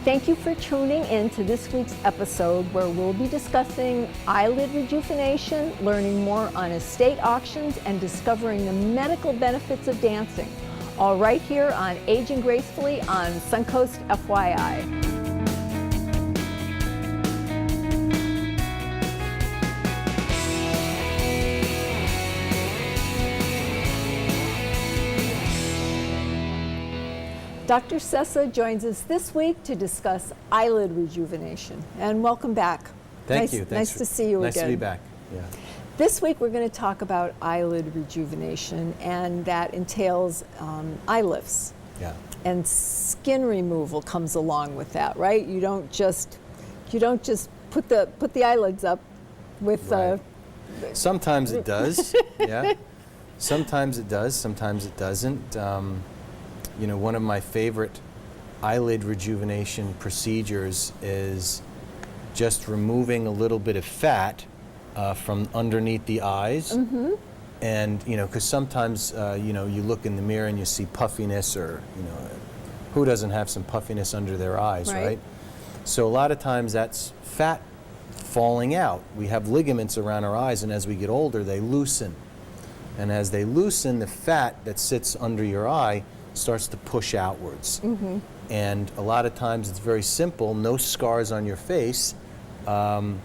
Thank you for tuning in to this week's episode where we'll be discussing eyelid rejuvenation, learning more on estate auctions, and discovering the medical benefits of dancing. All right here on Aging Gracefully on Suncoast FYI. Dr. Sessa joins us this week to discuss eyelid rejuvenation. And welcome back. Thank you. Nice to see you again. Nice to be back. Yeah. This week we're going to talk about eyelid rejuvenation, and that entails eye lifts. Yeah. And skin removal comes along with that, right? You don't just put the eyelids up with. Right. Sometimes it does. Yeah. Sometimes it does. Sometimes it doesn't. You know, one of my favorite eyelid rejuvenation procedures is just removing a little bit of fat from underneath the eyes. Mm-hmm. And, you know, because sometimes, you know, you look in the mirror and you see puffiness, or, you know, who doesn't have some puffiness under their eyes, right? So a lot of times that's fat falling out. We have ligaments around our eyes, and as we get older, they loosen. And as they loosen, the fat that sits under your eye starts to push outwards. Mm-hmm. And a lot of times it's very simple, no scars on your face. I'm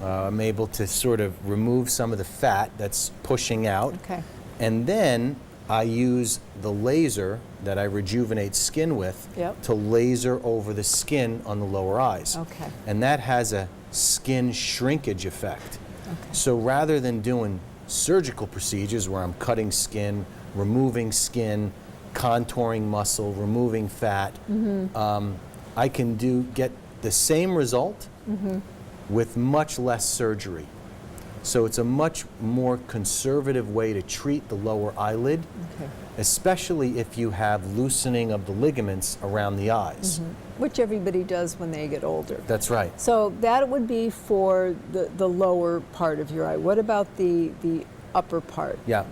able to sort of remove some of the fat that's pushing out. Okay. And then I use the laser that I rejuvenate skin with to laser over the skin on the lower eyes. Okay. And that has a skin shrinkage effect. Okay. So rather than doing surgical procedures where I'm cutting skin, removing skin, contouring muscle, removing fat, I can get the same result with much less surgery. So it's a much more conservative way to treat the lower eyelid, especially if you have loosening of the ligaments around the eyes. Which everybody does when they get older. That's right. So that would be for the lower part of your eye. What about the upper part? Yeah.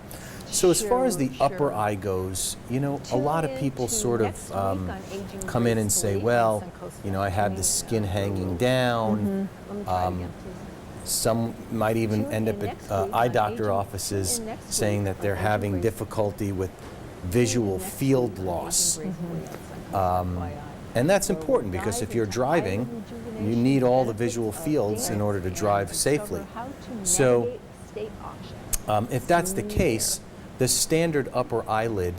So as far as the upper eye goes, you know, a lot of people sort of come in and say, well, you know, I have the skin hanging down. Some might even end up at eye doctor offices saying that they're having difficulty with visual field loss. And that's important because if you're driving, you need all the visual fields in order to drive safely. So if that's the case, the standard upper eyelid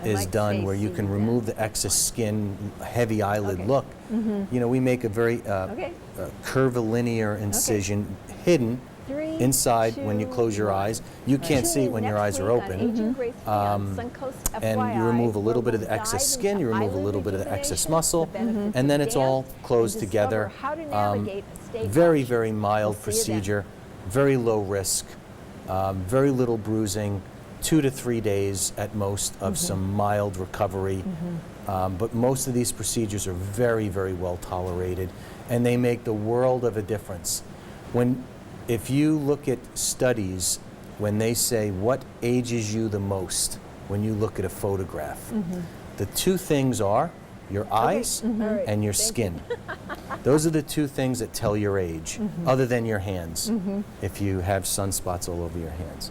is done where you can remove the excess skin, heavy eyelid look. You know, we make a very curvilinear incision hidden inside when you close your eyes. You can't see it when your eyes are open. And you remove a little bit of the excess skin, you remove a little bit of the excess muscle, and then it's all closed together. Very, very mild procedure, very low risk, very little bruising. 2 to 3 days at most of some mild recovery. But most of these procedures are very, very well tolerated, and they make the world of a difference. If you look at studies, when they say what ages you the most when you look at a photograph, the two things are your eyes and your skin. Those are the two things that tell your age, other than your hands, if you have sunspots all over your hands.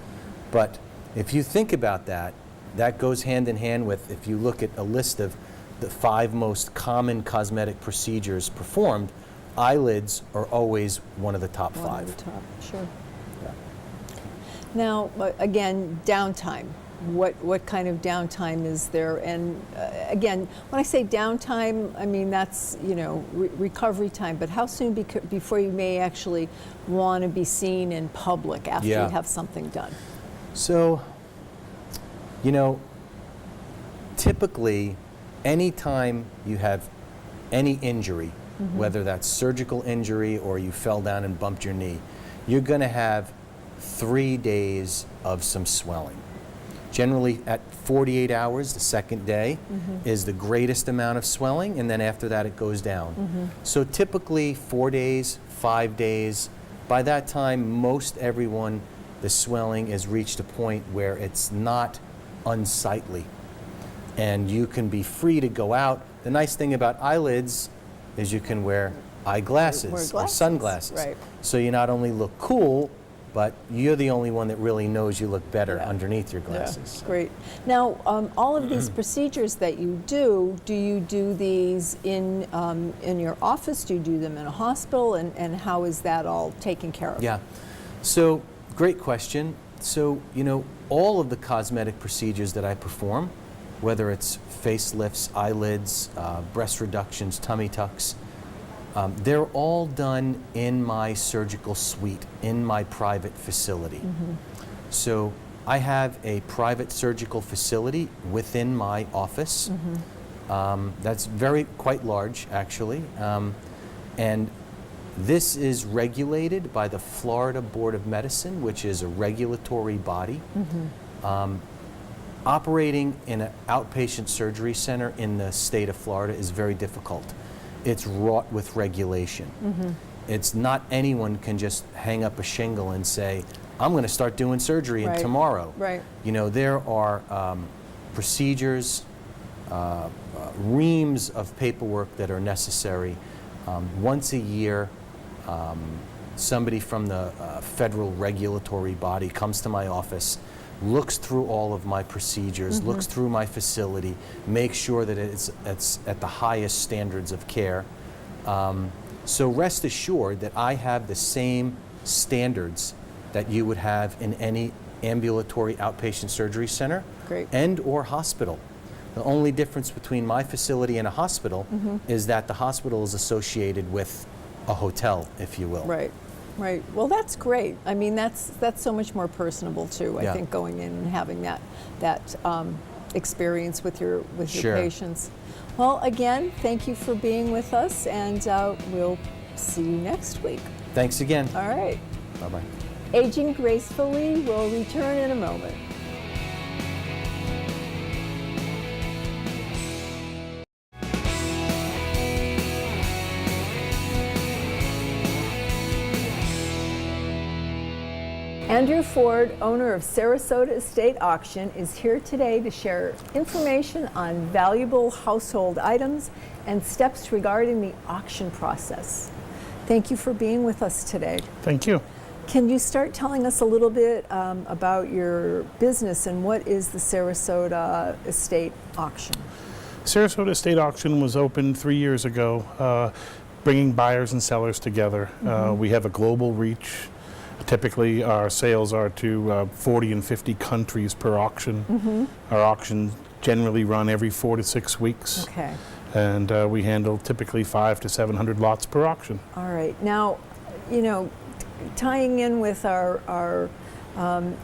But if you think about that, that goes hand in hand with, if you look at a list of the 5 most common cosmetic procedures performed, eyelids are always one of the top 5. One of the top, sure. Yeah. Now, again, downtime. What kind of downtime is there? And again, when I say downtime, I mean that's, you know, recovery time. But how soon before you may actually want to be seen in public after you have something done? So, you know, typically, anytime you have any injury, whether that's surgical injury or you fell down and bumped your knee, you're going to have 3 days of some swelling. Generally, at 48 hours, the second day, is the greatest amount of swelling, and then after that it goes down. So typically 4 days, 5 days. By that time, most everyone, the swelling has reached a point where it's not unsightly, and you can be free to go out. The nice thing about eyelids, is you can wear eyeglasses or sunglasses. Right. So you not only look cool, but you're the only one that really knows you look better underneath your glasses. Yeah, great. Now, all of these procedures that you do you do these in your office? Do you do them in a hospital? And how is that all taken care of? Yeah. So, great question. So, all of the cosmetic procedures that I perform, whether it's facelifts, eyelids, breast reductions, tummy tucks, they're all done in my surgical suite, in my private facility. So I have a private surgical facility within my office. That's quite large, actually. And this is regulated by the Florida Board of Medicine, which is a regulatory body. Operating in an outpatient surgery center in the state of Florida is very difficult. It's wrought with regulation. It's not anyone can just hang up a shingle and say, I'm going to start doing surgery tomorrow. Right. There are procedures, reams of paperwork that are necessary. Once a year, somebody from the federal regulatory body comes to my office, looks through all of my procedures, looks through my facility, makes sure that it's at the highest standards of care. So rest assured that I have the same standards that you would have in any ambulatory outpatient surgery center and or hospital. The only difference between my facility and a hospital is that the hospital is associated with a hotel, if you will. Right. Right. Well, that's great. I mean, that's so much more personable too. I think going in and having that experience with your patients. Well, again, thank you for being with us, and we'll see you next week. Thanks again. All right. Bye-bye. Aging Gracefully will return in a moment. Andrew Ford, owner of Sarasota Estate Auction, is here today to share information on valuable household items and steps regarding the auction process. Thank you for being with us today. Thank you. Can you start telling us a little bit about your business and what is the Sarasota Estate Auction? Sarasota Estate Auction was opened 3 years ago, bringing buyers and sellers together. We have a global reach. Typically, our sales are to 40 and 50 countries per auction. Our auctions generally run every 4 to 6 weeks. Okay. And we handle typically 500 to 700 lots per auction. All right. Now, tying in with our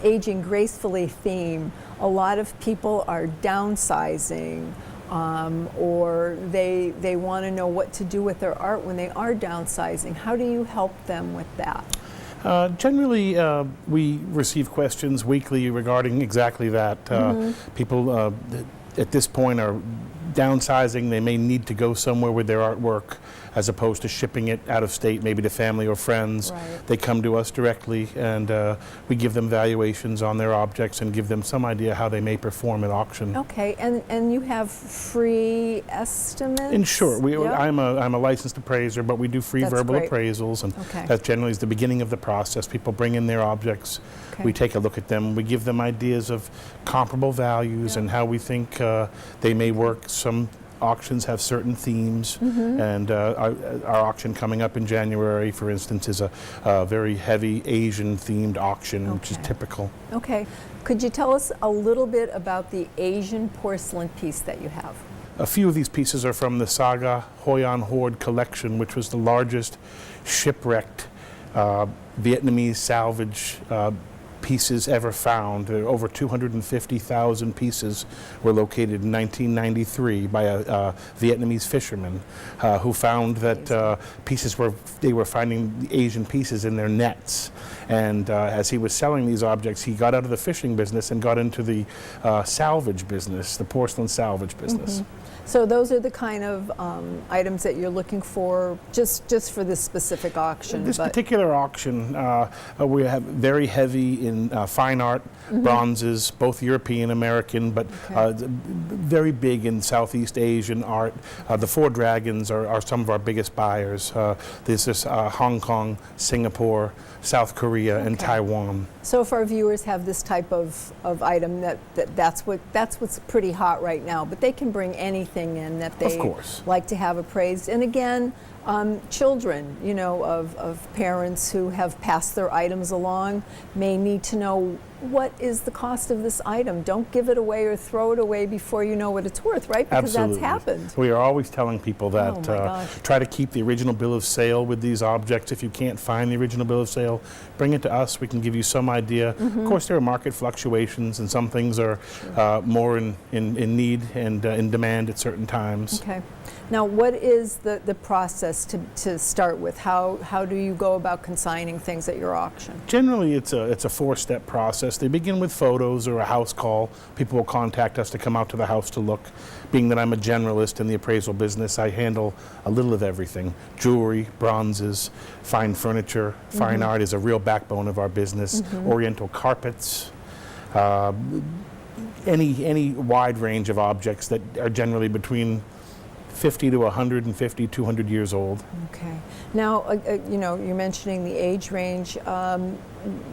Aging Gracefully theme, a lot of people are downsizing, or they want to know what to do with their art when they are downsizing. How do you help them with that? Generally, we receive questions weekly regarding exactly that. People at this point are downsizing. They may need to go somewhere with their artwork as opposed to shipping it out of state, maybe to family or friends. Right. They come to us directly, and we give them valuations on their objects and give them some idea how they may perform at auction. Okay, and you have free estimates? And sure, I'm a licensed appraiser, but we do free verbal appraisals, and that generally is the beginning of the process. People bring in their objects, we take a look at them, we give them ideas of comparable values and how we think they may work. Some auctions have certain themes, and our auction coming up in January, for instance, is a very heavy Asian themed auction, which is typical. Okay. Could you tell us a little bit about the Asian porcelain piece that you have? A few of these pieces are from the Saga Hoi An Horde collection, which was the largest shipwrecked Vietnamese salvage pieces ever found. There are over 250,000 pieces were located in 1993 by a Vietnamese fisherman who found that they were finding the Asian pieces in their nets. And as he was selling these objects, he got out of the fishing business and got into the salvage business, the porcelain salvage business. So those are the kind of items that you're looking for just for this specific auction. This particular auction, we have very heavy in fine art, bronzes, both European, American, but very big in Southeast Asian art. The Four Dragons are some of our biggest buyers. There's this Hong Kong, Singapore, South Korea, and Taiwan. So if our viewers have this type of item, that's what's pretty hot right now. But they can bring anything in that they like to have appraised. And again, children, you know, of parents who have passed their items along may need to know what is the cost of this item. Don't give it away or throw it away before you know what it's worth, right? Because Absolutely. That's happened. We are always telling people that try to keep the original bill of sale with these objects. If you can't find the original bill of sale, bring it to us. We can give you some idea. Of course, there are market fluctuations, and some things are more in need and in demand at certain times. Okay. Now, what is the process to start with? How do you go about consigning things at your auction? Generally, it's a four-step process. They begin with photos or a house call. People will contact us to come out to the house to look. Being that I'm a generalist in the appraisal business, I handle a little of everything. Jewelry, bronzes, fine furniture. Fine art is a real backbone of our business. Oriental carpets. Any wide range of objects that are generally between 50 to 150, 200 years old. Okay. Now, you know, you're mentioning the age range.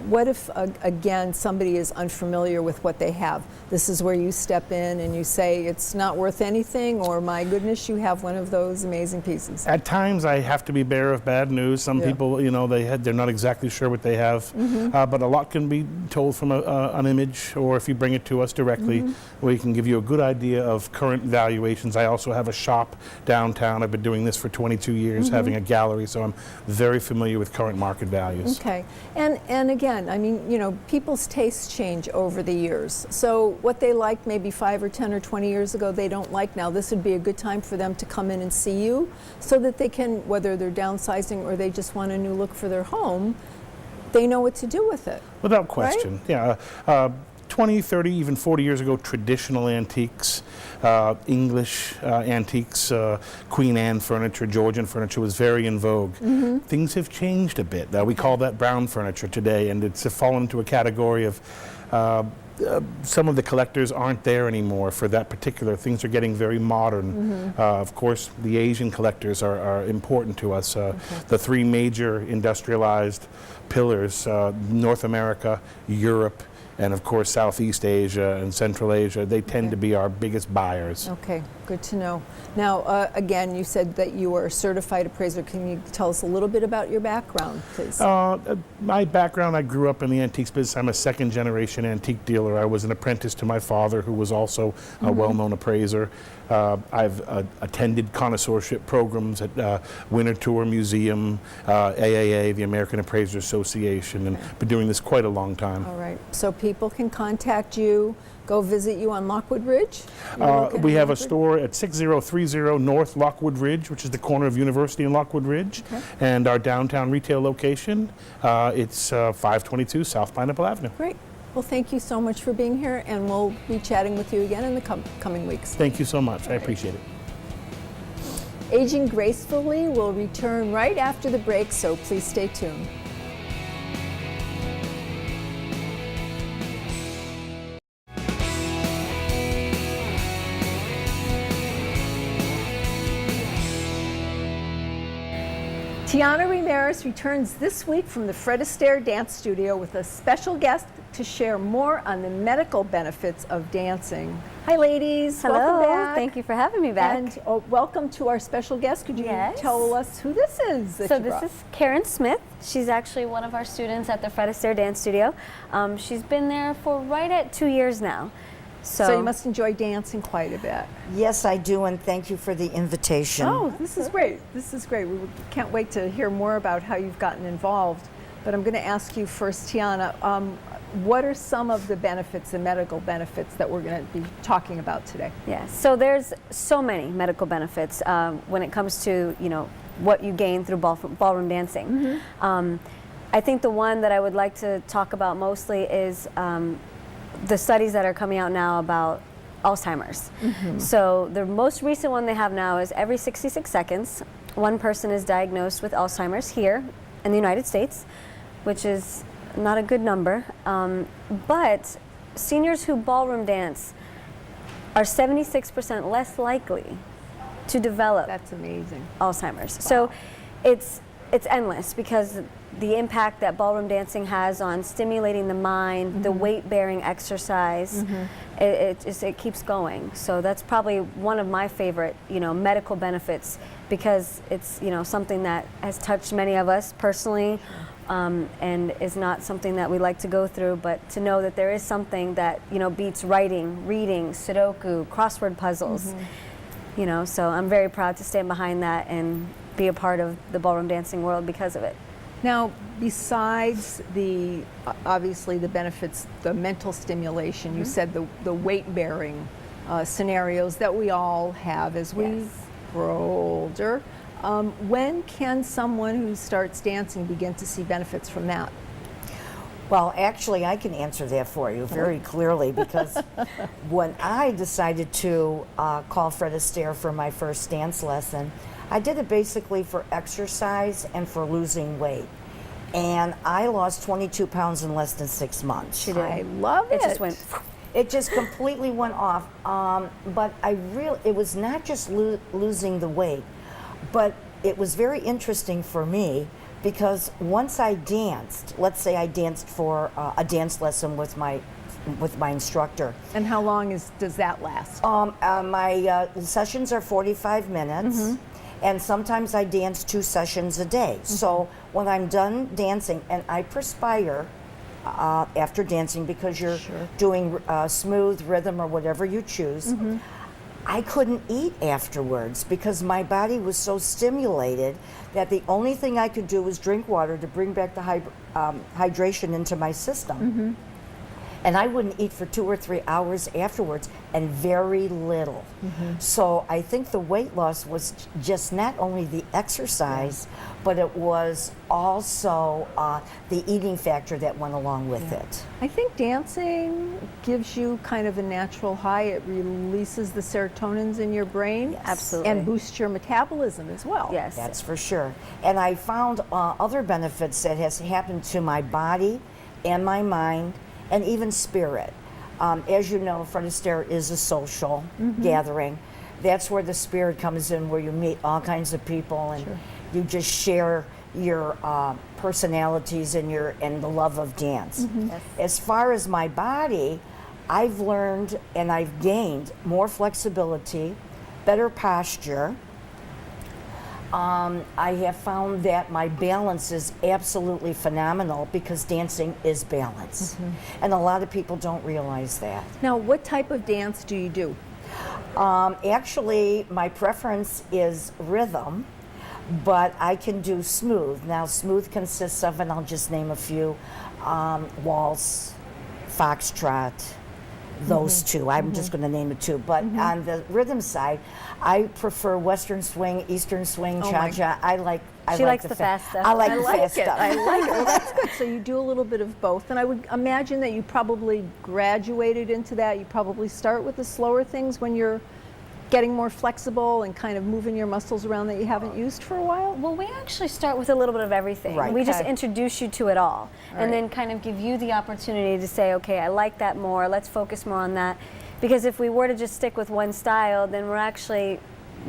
What if, again, somebody is unfamiliar with what they have? This is where you step in and you say it's not worth anything, or my goodness, you have one of those amazing pieces. At times, I have to be bearer of bad news. Some people, you know, they're not exactly sure what they have, but a lot can be told from an image, or if you bring it to us directly, we can give you a good idea of current valuations. I also have a shop downtown. I've been doing this for 22 years, having a gallery, so I'm very familiar with current market values. Okay. And again, I mean, you know, people's tastes change over the years. So what they liked maybe 5 or 10 or 20 years ago, they don't like now. This would be a good time for them to come in and see you so that they can, whether they're downsizing or they just want a new look for their home, they know what to do with it. Without question, yeah. 20, 30, even 40 years ago, traditional antiques, English antiques, Queen Anne furniture, Georgian furniture was very in vogue. Things have changed a bit. We call that brown furniture today, and it's fallen into a category of some of the collectors aren't there anymore for that particular. Things are getting very modern. Of course, the Asian collectors are important to us. The three major industrialized pillars, North America, Europe, and of course Southeast Asia and Central Asia, they tend to be our biggest buyers. Okay, good to know. Now, again, you said that you are a certified appraiser. Can you tell us a little bit about your background, please? My background, I grew up in the antiques business. I'm a second generation antique dealer. I was an apprentice to my father, who was also a well-known appraiser. I've attended connoisseurship programs at Winter Tour Museum, AAA, the American Appraiser Association, and been doing this quite a long time. All right, so people can contact you, go visit you on Lockwood Ridge? We have a store at 6030 North Lockwood Ridge, which is the corner of University and Lockwood Ridge, and our downtown retail location, it's 522 South Pineapple Avenue. Great. Well, thank you so much for being here, and we'll be chatting with you again in the coming weeks. Thank you so much. I appreciate it. Aging Gracefully will return right after the break, so please stay tuned. Tiana Ramirez returns this week from the Fred Astaire Dance Studio with a special guest to share more on the medical benefits of dancing. Hi, ladies. Hello. Welcome back. Thank you for having me back. And welcome to our special guest. Could you tell us who this is? So this is Karen Smith. She's actually one of our students at the Fred Astaire Dance Studio. She's been there for right at 2 years now. So you must enjoy dancing quite a bit. Yes, I do, and thank you for the invitation. Oh, this is great. This is great. We can't wait to hear more about how you've gotten involved. But I'm going to ask you first, Tiana, what are some of the benefits, the medical benefits that we're going to be talking about today? Yeah, so there's so many medical benefits when it comes to, you know, what you gain through ballroom dancing. I think the one that I would like to talk about mostly is the studies that are coming out now about Alzheimer's. So the most recent one they have now is every 66 seconds, one person is diagnosed with Alzheimer's here in the United States, which is not a good number. But seniors who ballroom dance are 76% less likely to develop That's amazing. Alzheimer's. So it's endless, because the impact that ballroom dancing has on stimulating the mind, the weight-bearing exercise, it keeps going. So that's probably one of my favorite, medical benefits, because it's, something that has touched many of us personally, and is not something that we like to go through, but to know that there is something that, beats writing, reading, Sudoku, crossword puzzles, so I'm very proud to stand behind that and be a part of the ballroom dancing world because of it. Now, besides the, obviously the benefits, the mental stimulation, you said the weight-bearing scenarios that we all have as we grow older. When can someone who starts dancing begin to see benefits from that? Well, actually, I can answer that for you very clearly, because when I decided to call Fred Astaire for my first dance lesson, I did it basically for exercise and for losing weight. And I lost 22 pounds in less than 6 months. She did. I love it. It just went. It just completely went off. But it was not just losing the weight, but it was very interesting for me, because once I danced, let's say I danced for a dance lesson with my instructor. And how long does that last? My sessions are 45 minutes. And sometimes I dance 2 sessions a day. So when I'm done dancing, and I perspire after dancing, because you're doing smooth rhythm or whatever you choose, I couldn't eat afterwards, because my body was so stimulated that the only thing I could do was drink water to bring back the hydration into my system. And I wouldn't eat for 2 or 3 hours afterwards, and very little. So I think the weight loss was just not only the exercise, but it was also the eating factor that went along with it. I think dancing gives you kind of a natural high. It releases the serotonins in your brain. Absolutely. And boosts your metabolism as well. Yes. That's for sure. And I found other benefits that has happened to my body and my mind, and even spirit. As you know, Fred Astaire is a social gathering. That's where the spirit comes in, where you meet all kinds of people, and you just share your personalities and the love of dance. As far as my body, I've learned and I've gained more flexibility, better posture. I have found that my balance is absolutely phenomenal, because dancing is balance. And a lot of people don't realize that. Now, what type of dance do you do? Actually, my preference is rhythm, but I can do smooth. Now, smooth consists of, and I'll just name a few, waltz, foxtrot, those two. I'm just going to name it 2. But on the rhythm side, I prefer Western swing, Eastern swing, cha-cha. She likes the fast stuff. I like the fast stuff. I like it. Well, that's good. So you do a little bit of both. And I would imagine that you probably graduated into that. You probably start with the slower things when you're getting more flexible and kind of moving your muscles around that you haven't used for a while? Well, we actually start with a little bit of everything. Right. We just Okay. introduce you to it all, and then kind of give you the opportunity to say, okay, I like that more, let's focus more on that. Because if we were to just stick with one style, then we're actually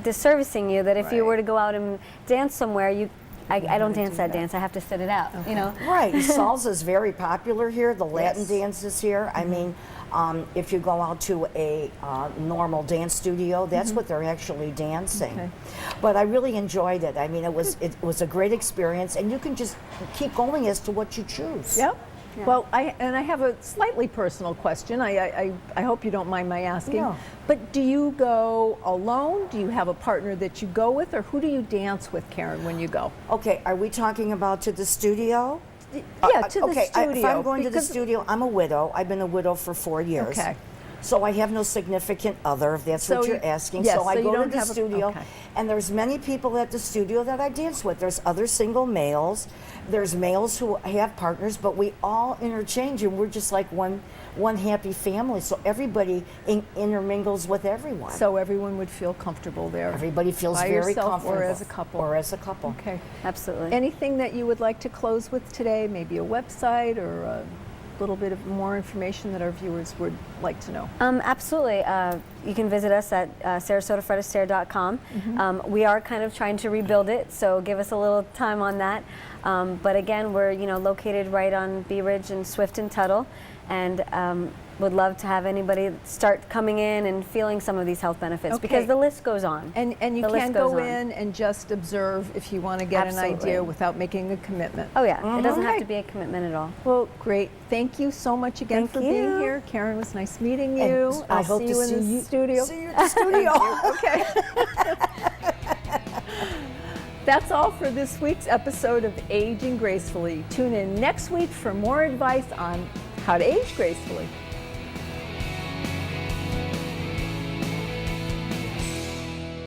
disservicing you, that if you were to go out and dance somewhere, I don't dance that dance, I have to sit it out, you know? Right, salsa is very popular here, the Latin dances here. I mean, if you go out to a normal dance studio, that's what they're actually dancing. Okay. But I really enjoyed it. I mean, it was a great experience, and you can just keep going as to what you choose. Yep. Well, I have a slightly personal question. I hope you don't mind my asking. No. But do you go alone? Do you have a partner that you go with, or who do you dance with, Karen, when you go? Okay, are we talking about to the studio? Yeah, to the Okay, studio. if I'm going to the because- studio, I'm a widow. I've been a widow for 4 years. Okay. So I have no significant other, if that's what So you're asking. yes, so I so you go to don't the have a- studio, okay. and there's many people at the studio that I dance with. There's other single males. There's males who have partners, but we all interchange, and we're just like one happy family. So everybody intermingles with everyone. So everyone would feel comfortable there. Everybody feels by very yourself comfortable. or as a couple. Or as a couple. Okay. Absolutely. Anything that you would like to close with today? Maybe a website or a little bit of more information that our viewers would like to know? Absolutely. You can visit us at sarasotafredistaire.com. We are kind of trying to rebuild it, so give us a little time on that. But again, we're located right on Bee Ridge and Swift and Tuttle, and would love to have anybody start coming in and feeling some of these health benefits, Okay. because the list goes on. And you The list can goes go on. in and just observe if you want to get an Absolutely. idea without making a commitment. Oh yeah, it doesn't have Okay. to be a commitment at all. Well, great. Thank you so much again Thank for being you. here. Karen, it was nice meeting And you. I I'll hope see to you in see the you- studio. See you at the studio. Okay. That's all for this week's episode of Aging Gracefully. Tune in next week for more advice on how to age gracefully.